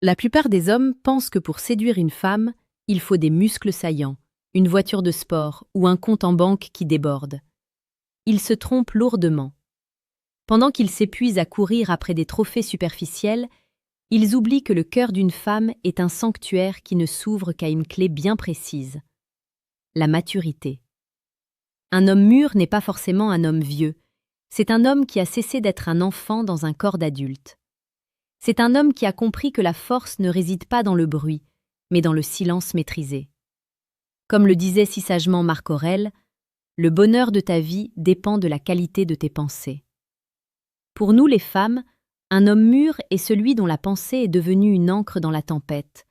La plupart des hommes pensent que pour séduire une femme, il faut des muscles saillants, une voiture de sport ou un compte en banque qui déborde. Ils se trompent lourdement. Pendant qu'ils s'épuisent à courir après des trophées superficiels, ils oublient que le cœur d'une femme est un sanctuaire qui ne s'ouvre qu'à une clé bien précise: la maturité. Un homme mûr n'est pas forcément un homme vieux, c'est un homme qui a cessé d'être un enfant dans un corps d'adulte. C'est un homme qui a compris que la force ne réside pas dans le bruit, mais dans le silence maîtrisé. Comme le disait si sagement Marc Aurèle, le bonheur de ta vie dépend de la qualité de tes pensées. Pour nous les femmes, un homme mûr est celui dont la pensée est devenue une ancre dans la tempête,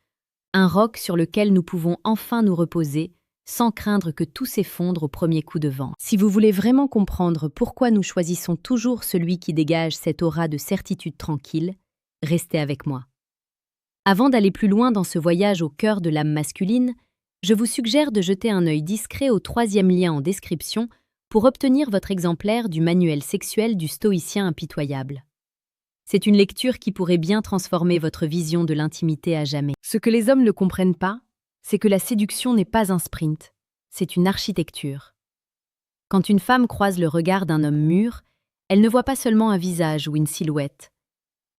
un roc sur lequel nous pouvons enfin nous reposer, sans craindre que tout s'effondre au premier coup de vent. Si vous voulez vraiment comprendre pourquoi nous choisissons toujours celui qui dégage cette aura de certitude tranquille, restez avec moi. Avant d'aller plus loin dans ce voyage au cœur de l'âme masculine, je vous suggère de jeter un œil discret au 3e lien en description pour obtenir votre exemplaire du manuel sexuel du stoïcien impitoyable. C'est une lecture qui pourrait bien transformer votre vision de l'intimité à jamais. Ce que les hommes ne comprennent pas, c'est que la séduction n'est pas un sprint, c'est une architecture. Quand une femme croise le regard d'un homme mûr, elle ne voit pas seulement un visage ou une silhouette,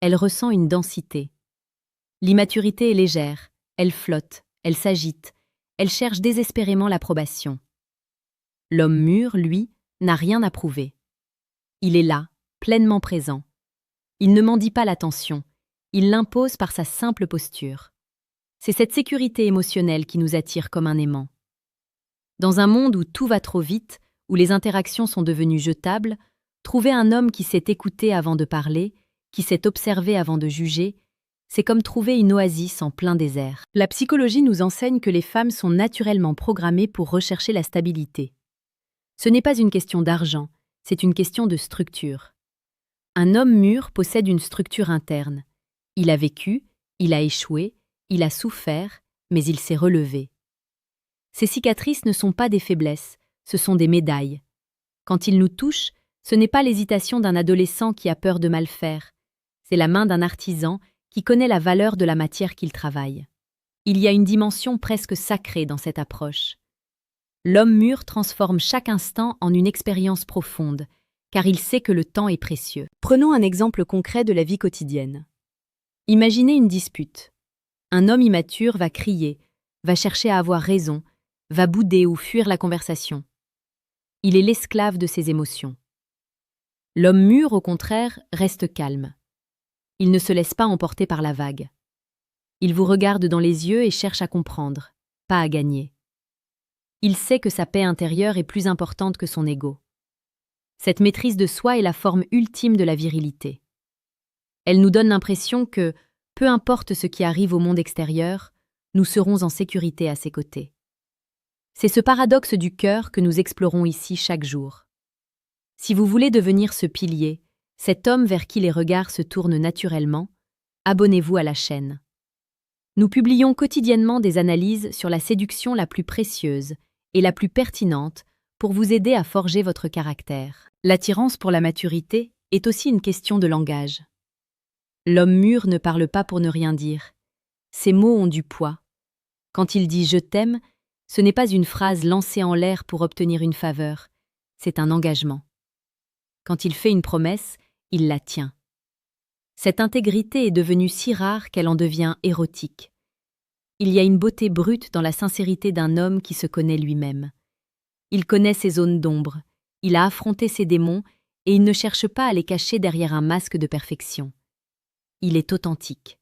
elle ressent une densité. L'immaturité est légère, elle flotte, elle s'agite, elle cherche désespérément l'approbation. L'homme mûr, lui, n'a rien à prouver. Il est là, pleinement présent. Il ne mendie pas l'attention, il l'impose par sa simple posture. C'est cette sécurité émotionnelle qui nous attire comme un aimant. Dans un monde où tout va trop vite, où les interactions sont devenues jetables, trouver un homme qui sait écouter avant de parler, qui sait observer avant de juger, c'est comme trouver une oasis en plein désert. La psychologie nous enseigne que les femmes sont naturellement programmées pour rechercher la stabilité. Ce n'est pas une question d'argent, c'est une question de structure. Un homme mûr possède une structure interne. Il a vécu, il a échoué, il a souffert, mais il s'est relevé. Ces cicatrices ne sont pas des faiblesses, ce sont des médailles. Quand il nous touche, ce n'est pas l'hésitation d'un adolescent qui a peur de mal faire, c'est la main d'un artisan qui connaît la valeur de la matière qu'il travaille. Il y a une dimension presque sacrée dans cette approche. L'homme mûr transforme chaque instant en une expérience profonde, car il sait que le temps est précieux. Prenons un exemple concret de la vie quotidienne. Imaginez une dispute. Un homme immature va crier, va chercher à avoir raison, va bouder ou fuir la conversation. Il est l'esclave de ses émotions. L'homme mûr, au contraire, reste calme. Il ne se laisse pas emporter par la vague. Il vous regarde dans les yeux et cherche à comprendre, pas à gagner. Il sait que sa paix intérieure est plus importante que son ego. Cette maîtrise de soi est la forme ultime de la virilité. Elle nous donne l'impression que, peu importe ce qui arrive au monde extérieur, nous serons en sécurité à ses côtés. C'est ce paradoxe du cœur que nous explorons ici chaque jour. Si vous voulez devenir ce pilier, cet homme vers qui les regards se tournent naturellement, abonnez-vous à la chaîne. Nous publions quotidiennement des analyses sur la séduction la plus précieuse et la plus pertinente pour vous aider à forger votre caractère. L'attirance pour la maturité est aussi une question de langage. L'homme mûr ne parle pas pour ne rien dire. Ses mots ont du poids. Quand il dit « je t'aime », ce n'est pas une phrase lancée en l'air pour obtenir une faveur, c'est un engagement. Quand il fait une promesse, il la tient. Cette intégrité est devenue si rare qu'elle en devient érotique. Il y a une beauté brute dans la sincérité d'un homme qui se connaît lui-même. Il connaît ses zones d'ombre, il a affronté ses démons et il ne cherche pas à les cacher derrière un masque de perfection. Il est authentique.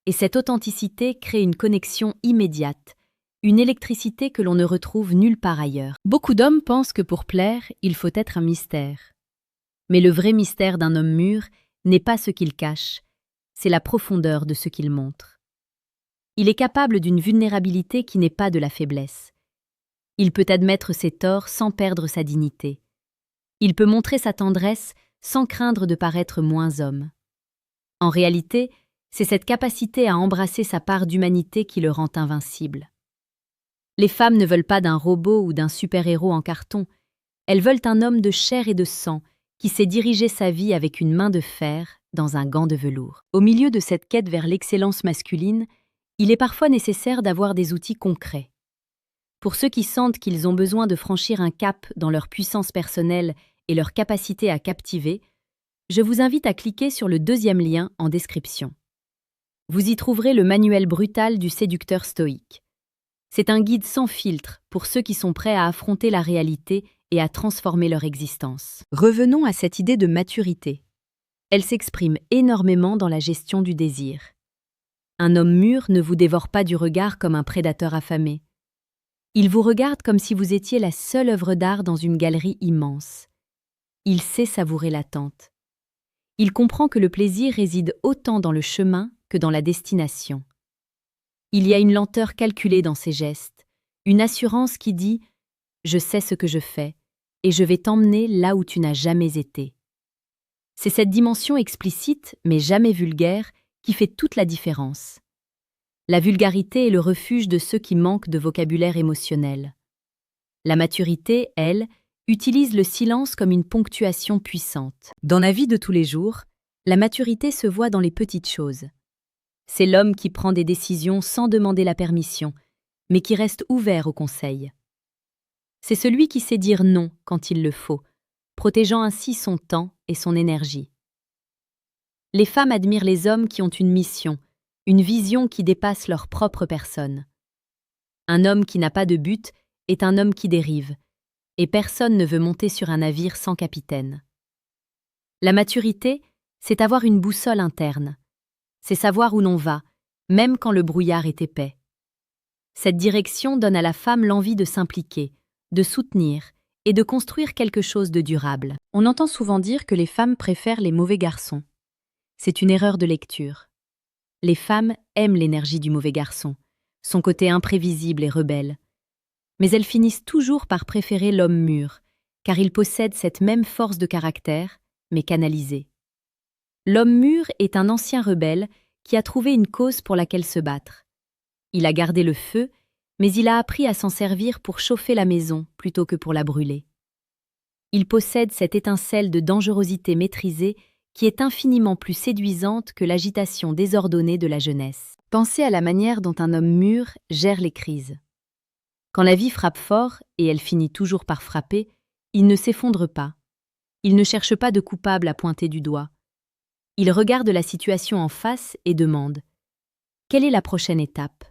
Et cette authenticité crée une connexion immédiate, une électricité que l'on ne retrouve nulle part ailleurs. Beaucoup d'hommes pensent que pour plaire, il faut être un mystère. Mais le vrai mystère d'un homme mûr n'est pas ce qu'il cache, c'est la profondeur de ce qu'il montre. Il est capable d'une vulnérabilité qui n'est pas de la faiblesse. Il peut admettre ses torts sans perdre sa dignité. Il peut montrer sa tendresse sans craindre de paraître moins homme. En réalité, c'est cette capacité à embrasser sa part d'humanité qui le rend invincible. Les femmes ne veulent pas d'un robot ou d'un super-héros en carton, elles veulent un homme de chair et de sang qui sait diriger sa vie avec une main de fer, dans un gant de velours. Au milieu de cette quête vers l'excellence masculine, il est parfois nécessaire d'avoir des outils concrets. Pour ceux qui sentent qu'ils ont besoin de franchir un cap dans leur puissance personnelle et leur capacité à captiver, je vous invite à cliquer sur le deuxième lien en description. Vous y trouverez le manuel brutal du séducteur stoïque. C'est un guide sans filtre pour ceux qui sont prêts à affronter la réalité et à transformer leur existence. Revenons à cette idée de maturité. Elle s'exprime énormément dans la gestion du désir. Un homme mûr ne vous dévore pas du regard comme un prédateur affamé. Il vous regarde comme si vous étiez la seule œuvre d'art dans une galerie immense. Il sait savourer l'attente. Il comprend que le plaisir réside autant dans le chemin que dans la destination. Il y a une lenteur calculée dans ses gestes, une assurance qui dit « Je sais ce que je fais et je vais t'emmener là où tu n'as jamais été ». C'est cette dimension explicite, mais jamais vulgaire, qui fait toute la différence. La vulgarité est le refuge de ceux qui manquent de vocabulaire émotionnel. La maturité, elle, utilise le silence comme une ponctuation puissante. Dans la vie de tous les jours, la maturité se voit dans les petites choses. C'est l'homme qui prend des décisions sans demander la permission, mais qui reste ouvert aux conseils. C'est celui qui sait dire non quand il le faut, protégeant ainsi son temps et son énergie. Les femmes admirent les hommes qui ont une mission, une vision qui dépasse leur propre personne. Un homme qui n'a pas de but est un homme qui dérive, et personne ne veut monter sur un navire sans capitaine. La maturité, c'est avoir une boussole interne. C'est savoir où l'on va, même quand le brouillard est épais. Cette direction donne à la femme l'envie de s'impliquer, de soutenir et de construire quelque chose de durable. On entend souvent dire que les femmes préfèrent les mauvais garçons. C'est une erreur de lecture. Les femmes aiment l'énergie du mauvais garçon, son côté imprévisible et rebelle. Mais elles finissent toujours par préférer l'homme mûr, car il possède cette même force de caractère, mais canalisée. L'homme mûr est un ancien rebelle qui a trouvé une cause pour laquelle se battre. Il a gardé le feu, mais il a appris à s'en servir pour chauffer la maison plutôt que pour la brûler. Il possède cette étincelle de dangerosité maîtrisée qui est infiniment plus séduisante que l'agitation désordonnée de la jeunesse. Pensez à la manière dont un homme mûr gère les crises. Quand la vie frappe fort, et elle finit toujours par frapper, il ne s'effondre pas. Il ne cherche pas de coupable à pointer du doigt. Il regarde la situation en face et demande « Quelle est la prochaine étape ?»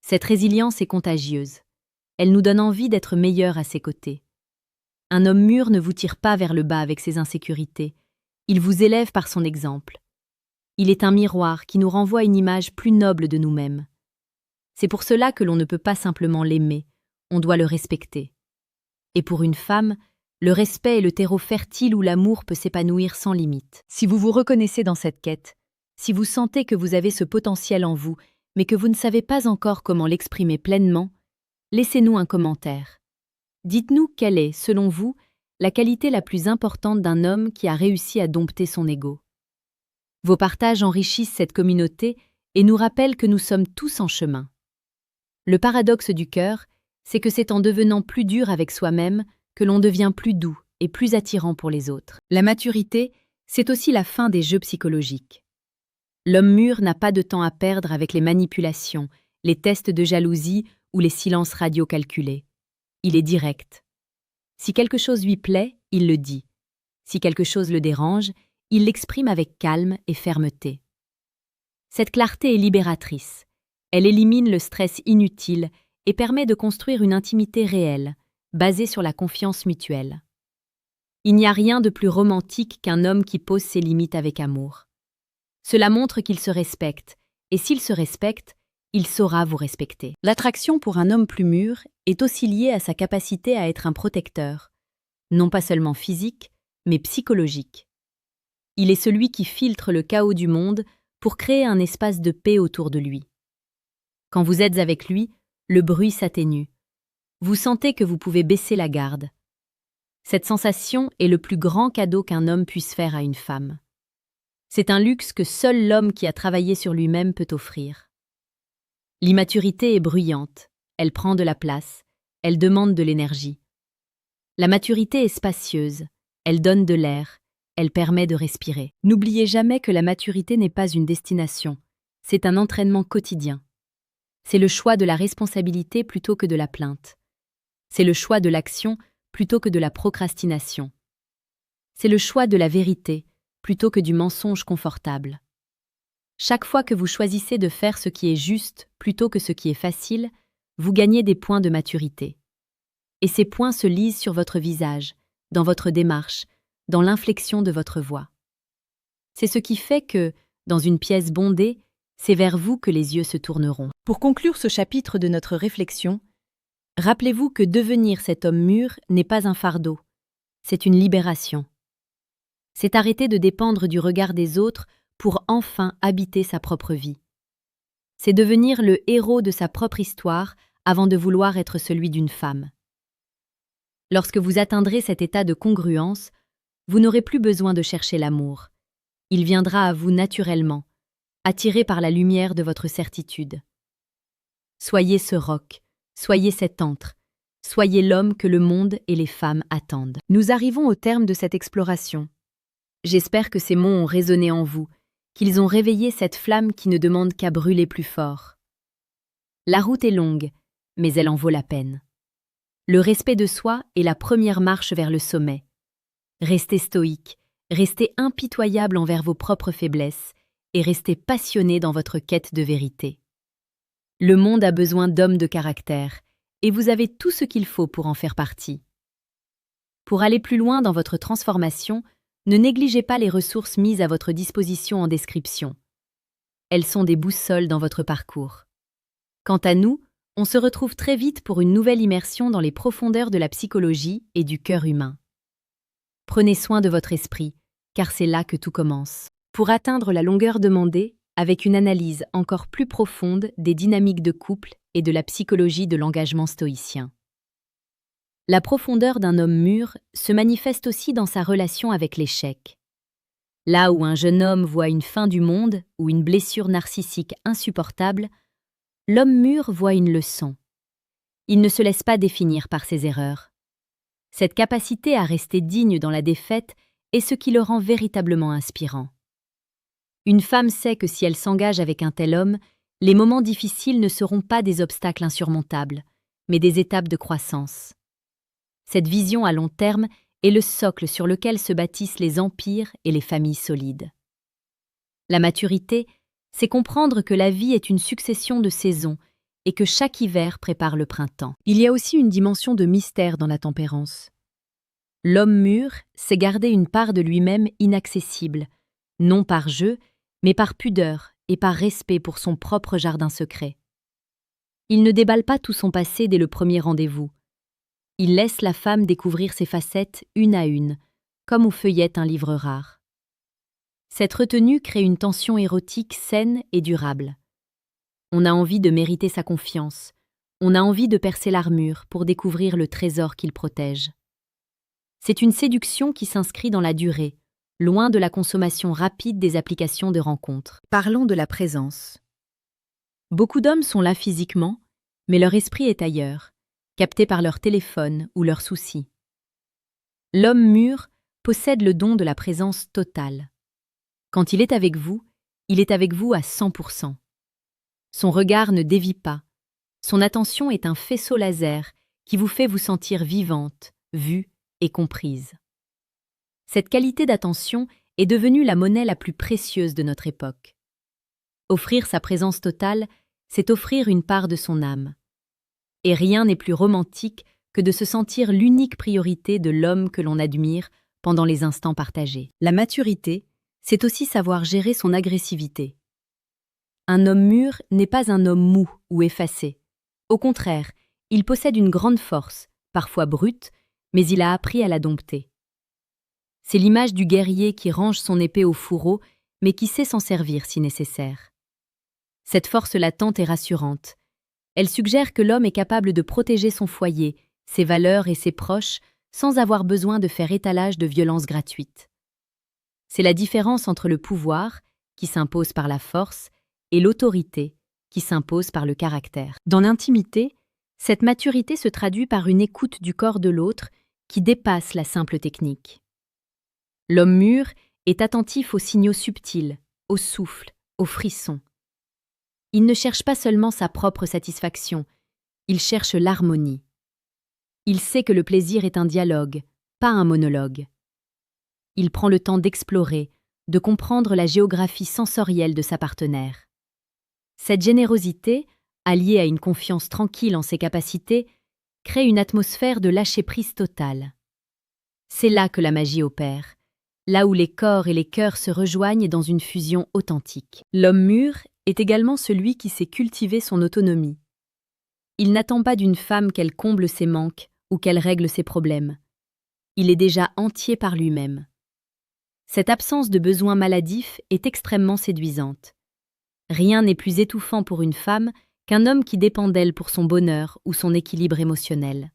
Cette résilience est contagieuse. Elle nous donne envie d'être meilleurs à ses côtés. Un homme mûr ne vous tire pas vers le bas avec ses insécurités. Il vous élève par son exemple. Il est un miroir qui nous renvoie une image plus noble de nous-mêmes. C'est pour cela que l'on ne peut pas simplement l'aimer, on doit le respecter. Et pour une femme, le respect est le terreau fertile où l'amour peut s'épanouir sans limite. Si vous vous reconnaissez dans cette quête, si vous sentez que vous avez ce potentiel en vous, mais que vous ne savez pas encore comment l'exprimer pleinement, laissez-nous un commentaire. Dites-nous quelle est, selon vous, la qualité la plus importante d'un homme qui a réussi à dompter son ego. Vos partages enrichissent cette communauté et nous rappellent que nous sommes tous en chemin. Le paradoxe du cœur, c'est que c'est en devenant plus dur avec soi-même que l'on devient plus doux et plus attirant pour les autres. La maturité, c'est aussi la fin des jeux psychologiques. L'homme mûr n'a pas de temps à perdre avec les manipulations, les tests de jalousie ou les silences radio calculés. Il est direct. Si quelque chose lui plaît, il le dit. Si quelque chose le dérange, il l'exprime avec calme et fermeté. Cette clarté est libératrice. Elle élimine le stress inutile et permet de construire une intimité réelle, basée sur la confiance mutuelle. Il n'y a rien de plus romantique qu'un homme qui pose ses limites avec amour. Cela montre qu'il se respecte, et s'il se respecte, il saura vous respecter. L'attraction pour un homme plus mûr est aussi liée à sa capacité à être un protecteur, non pas seulement physique, mais psychologique. Il est celui qui filtre le chaos du monde pour créer un espace de paix autour de lui. Quand vous êtes avec lui, le bruit s'atténue. Vous sentez que vous pouvez baisser la garde. Cette sensation est le plus grand cadeau qu'un homme puisse faire à une femme. C'est un luxe que seul l'homme qui a travaillé sur lui-même peut offrir. L'immaturité est bruyante, elle prend de la place, elle demande de l'énergie. La maturité est spacieuse, elle donne de l'air, elle permet de respirer. N'oubliez jamais que la maturité n'est pas une destination, c'est un entraînement quotidien. C'est le choix de la responsabilité plutôt que de la plainte. C'est le choix de l'action plutôt que de la procrastination. C'est le choix de la vérité plutôt que du mensonge confortable. Chaque fois que vous choisissez de faire ce qui est juste plutôt que ce qui est facile, vous gagnez des points de maturité. Et ces points se lisent sur votre visage, dans votre démarche, dans l'inflexion de votre voix. C'est ce qui fait que, dans une pièce bondée, c'est vers vous que les yeux se tourneront. Pour conclure ce chapitre de notre réflexion, rappelez-vous que devenir cet homme mûr n'est pas un fardeau, c'est une libération. C'est arrêter de dépendre du regard des autres pour enfin habiter sa propre vie. C'est devenir le héros de sa propre histoire avant de vouloir être celui d'une femme. Lorsque vous atteindrez cet état de congruence, vous n'aurez plus besoin de chercher l'amour. Il viendra à vous naturellement, attiré par la lumière de votre certitude. Soyez ce roc, soyez cet antre, soyez l'homme que le monde et les femmes attendent. Nous arrivons au terme de cette exploration. J'espère que ces mots ont résonné en vous, qu'ils ont réveillé cette flamme qui ne demande qu'à brûler plus fort. La route est longue, mais elle en vaut la peine. Le respect de soi est la première marche vers le sommet. Restez stoïque, restez impitoyable envers vos propres faiblesses et restez passionné dans votre quête de vérité. Le monde a besoin d'hommes de caractère et vous avez tout ce qu'il faut pour en faire partie. Pour aller plus loin dans votre transformation, ne négligez pas les ressources mises à votre disposition en description. Elles sont des boussoles dans votre parcours. Quant à nous, on se retrouve très vite pour une nouvelle immersion dans les profondeurs de la psychologie et du cœur humain. Prenez soin de votre esprit, car c'est là que tout commence. Pour atteindre la longueur demandée, avec une analyse encore plus profonde des dynamiques de couple et de la psychologie de l'engagement stoïcien. La profondeur d'un homme mûr se manifeste aussi dans sa relation avec l'échec. Là où un jeune homme voit une fin du monde ou une blessure narcissique insupportable, l'homme mûr voit une leçon. Il ne se laisse pas définir par ses erreurs. Cette capacité à rester digne dans la défaite est ce qui le rend véritablement inspirant. Une femme sait que si elle s'engage avec un tel homme, les moments difficiles ne seront pas des obstacles insurmontables, mais des étapes de croissance. Cette vision à long terme est le socle sur lequel se bâtissent les empires et les familles solides. La maturité, c'est comprendre que la vie est une succession de saisons et que chaque hiver prépare le printemps. Il y a aussi une dimension de mystère dans la tempérance. L'homme mûr sait garder une part de lui-même inaccessible, non par jeu, mais par pudeur et par respect pour son propre jardin secret. Il ne déballe pas tout son passé dès le premier rendez-vous. Il laisse la femme découvrir ses facettes une à une, comme on feuillette un livre rare. Cette retenue crée une tension érotique saine et durable. On a envie de mériter sa confiance, on a envie de percer l'armure pour découvrir le trésor qu'il protège. C'est une séduction qui s'inscrit dans la durée, loin de la consommation rapide des applications de rencontres. Parlons de la présence. Beaucoup d'hommes sont là physiquement, mais leur esprit est ailleurs, capté par leur téléphone ou leurs soucis. L'homme mûr possède le don de la présence totale. Quand il est avec vous à 100%. Son regard ne dévie pas. Son attention est un faisceau laser qui vous fait vous sentir vivante, vue et comprise. Cette qualité d'attention est devenue la monnaie la plus précieuse de notre époque. Offrir sa présence totale, c'est offrir une part de son âme. Et rien n'est plus romantique que de se sentir l'unique priorité de l'homme que l'on admire pendant les instants partagés. La maturité, c'est aussi savoir gérer son agressivité. Un homme mûr n'est pas un homme mou ou effacé. Au contraire, il possède une grande force, parfois brute, mais il a appris à la dompter. C'est l'image du guerrier qui range son épée au fourreau, mais qui sait s'en servir si nécessaire. Cette force latente est rassurante. Elle suggère que l'homme est capable de protéger son foyer, ses valeurs et ses proches, sans avoir besoin de faire étalage de violences gratuites. C'est la différence entre le pouvoir, qui s'impose par la force, et l'autorité, qui s'impose par le caractère. Dans l'intimité, cette maturité se traduit par une écoute du corps de l'autre qui dépasse la simple technique. L'homme mûr est attentif aux signaux subtils, au souffle, aux frissons. Il ne cherche pas seulement sa propre satisfaction, il cherche l'harmonie. Il sait que le plaisir est un dialogue, pas un monologue. Il prend le temps d'explorer, de comprendre la géographie sensorielle de sa partenaire. Cette générosité, alliée à une confiance tranquille en ses capacités, crée une atmosphère de lâcher-prise totale. C'est là que la magie opère, là où les corps et les cœurs se rejoignent dans une fusion authentique. L'homme mûr est également celui qui sait cultiver son autonomie. Il n'attend pas d'une femme qu'elle comble ses manques ou qu'elle règle ses problèmes. Il est déjà entier par lui-même. Cette absence de besoin maladif est extrêmement séduisante. Rien n'est plus étouffant pour une femme qu'un homme qui dépend d'elle pour son bonheur ou son équilibre émotionnel.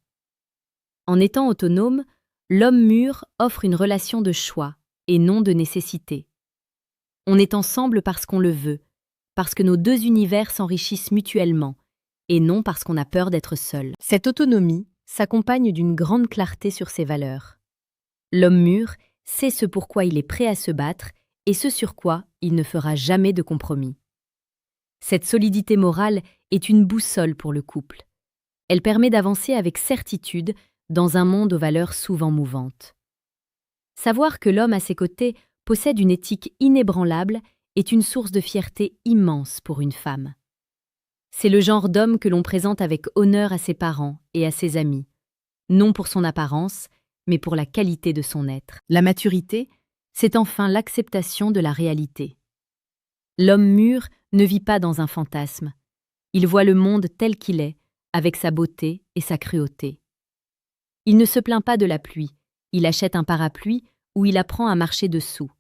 En étant autonome, l'homme mûr offre une relation de choix et non de nécessité. On est ensemble parce qu'on le veut, parce que nos deux univers s'enrichissent mutuellement, et non parce qu'on a peur d'être seul. Cette autonomie s'accompagne d'une grande clarté sur ses valeurs. L'homme mûr sait ce pourquoi il est prêt à se battre et ce sur quoi il ne fera jamais de compromis. Cette solidité morale est une boussole pour le couple. Elle permet d'avancer avec certitude dans un monde aux valeurs souvent mouvantes. Savoir que l'homme à ses côtés possède une éthique inébranlable est une source de fierté immense pour une femme. C'est le genre d'homme que l'on présente avec honneur à ses parents et à ses amis, non pour son apparence, mais pour la qualité de son être. La maturité, c'est enfin l'acceptation de la réalité. L'homme mûr ne vit pas dans un fantasme. Il voit le monde tel qu'il est, avec sa beauté et sa cruauté. Il ne se plaint pas de la pluie, il achète un parapluie ou il apprend à marcher dessous.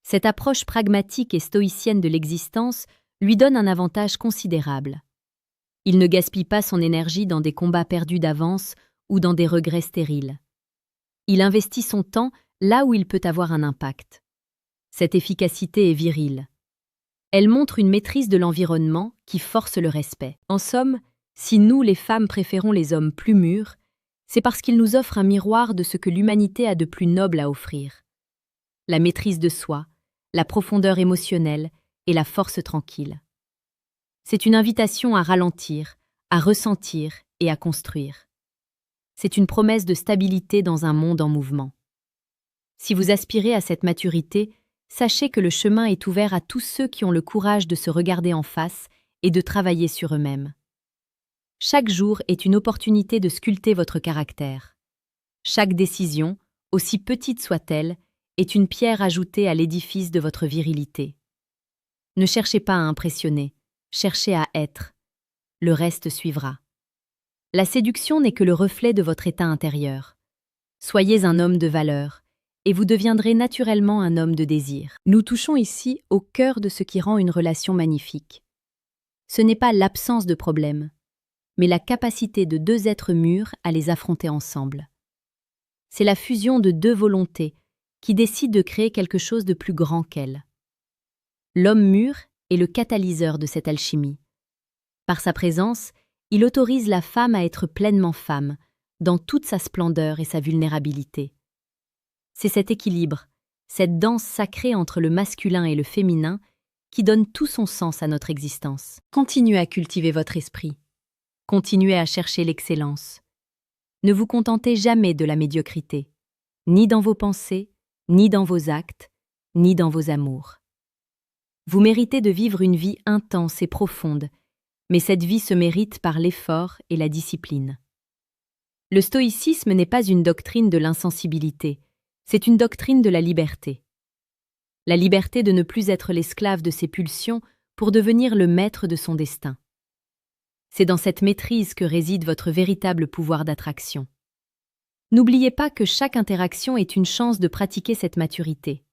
Cette approche pragmatique et stoïcienne de l'existence lui donne un avantage considérable. Il ne gaspille pas son énergie dans des combats perdus d'avance ou dans des regrets stériles. Il investit son temps là où il peut avoir un impact. Cette efficacité est virile. Elle montre une maîtrise de l'environnement qui force le respect. En somme, si nous, les femmes, préférons les hommes plus mûrs, c'est parce qu'ils nous offrent un miroir de ce que l'humanité a de plus noble à offrir. La maîtrise de soi, la profondeur émotionnelle et la force tranquille. C'est une invitation à ralentir, à ressentir et à construire. C'est une promesse de stabilité dans un monde en mouvement. Si vous aspirez à cette maturité, sachez que le chemin est ouvert à tous ceux qui ont le courage de se regarder en face et de travailler sur eux-mêmes. Chaque jour est une opportunité de sculpter votre caractère. Chaque décision, aussi petite soit-elle, est une pierre ajoutée à l'édifice de votre virilité. Ne cherchez pas à impressionner, cherchez à être. Le reste suivra. La séduction n'est que le reflet de votre état intérieur. Soyez un homme de valeur, et vous deviendrez naturellement un homme de désir. Nous touchons ici au cœur de ce qui rend une relation magnifique. Ce n'est pas l'absence de problèmes, mais la capacité de deux êtres mûrs à les affronter ensemble. C'est la fusion de deux volontés qui décident de créer quelque chose de plus grand qu'elles. L'homme mûr est le catalyseur de cette alchimie. Par sa présence, il autorise la femme à être pleinement femme, dans toute sa splendeur et sa vulnérabilité. C'est cet équilibre, cette danse sacrée entre le masculin et le féminin qui donne tout son sens à notre existence. Continuez à cultiver votre esprit. Continuez à chercher l'excellence. Ne vous contentez jamais de la médiocrité, ni dans vos pensées, ni dans vos actes, ni dans vos amours. Vous méritez de vivre une vie intense et profonde, mais cette vie se mérite par l'effort et la discipline. Le stoïcisme n'est pas une doctrine de l'insensibilité, c'est une doctrine de la liberté. La liberté de ne plus être l'esclave de ses pulsions pour devenir le maître de son destin. C'est dans cette maîtrise que réside votre véritable pouvoir d'attraction. N'oubliez pas que chaque interaction est une chance de pratiquer cette maturité.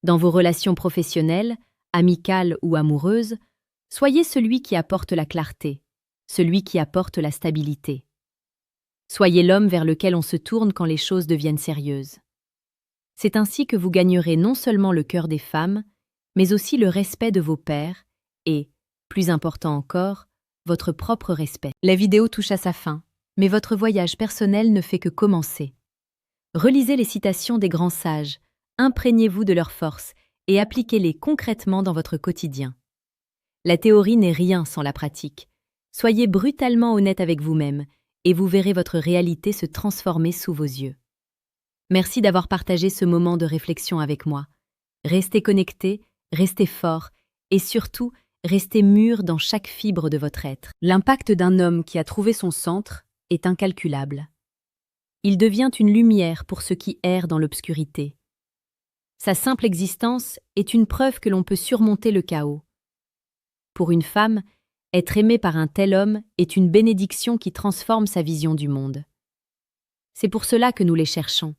Dans vos relations professionnelles, amicales ou amoureuses, soyez celui qui apporte la clarté, celui qui apporte la stabilité. Soyez l'homme vers lequel on se tourne quand les choses deviennent sérieuses. C'est ainsi que vous gagnerez non seulement le cœur des femmes, mais aussi le respect de vos pairs et, plus important encore, votre propre respect. La vidéo touche à sa fin, mais votre voyage personnel ne fait que commencer. Relisez les citations des grands sages, imprégnez-vous de leurs forces et appliquez-les concrètement dans votre quotidien. La théorie n'est rien sans la pratique. Soyez brutalement honnête avec vous-même et vous verrez votre réalité se transformer sous vos yeux. Merci d'avoir partagé ce moment de réflexion avec moi. Restez connectés, restez forts et surtout, restez mûrs dans chaque fibre de votre être. L'impact d'un homme qui a trouvé son centre est incalculable. Il devient une lumière pour ceux qui errent dans l'obscurité. Sa simple existence est une preuve que l'on peut surmonter le chaos. Pour une femme, être aimée par un tel homme est une bénédiction qui transforme sa vision du monde. C'est pour cela que nous les cherchons,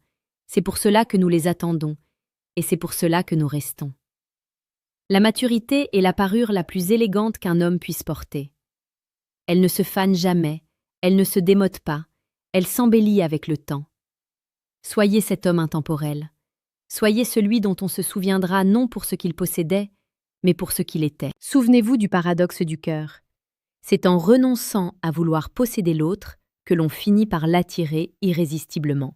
c'est pour cela que nous les attendons, et c'est pour cela que nous restons. La maturité est la parure la plus élégante qu'un homme puisse porter. Elle ne se fane jamais, elle ne se démode pas, elle s'embellit avec le temps. Soyez cet homme intemporel. Soyez celui dont on se souviendra non pour ce qu'il possédait, mais pour ce qu'il était. Souvenez-vous du paradoxe du cœur. C'est en renonçant à vouloir posséder l'autre que l'on finit par l'attirer irrésistiblement.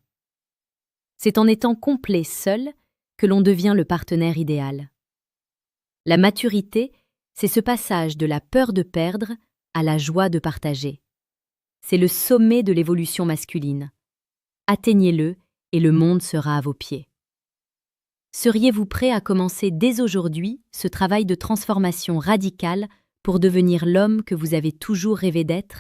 C'est en étant complet seul que l'on devient le partenaire idéal. La maturité, c'est ce passage de la peur de perdre à la joie de partager. C'est le sommet de l'évolution masculine. Atteignez-le et le monde sera à vos pieds. Seriez-vous prêt à commencer dès aujourd'hui ce travail de transformation radicale pour devenir l'homme que vous avez toujours rêvé d'être ?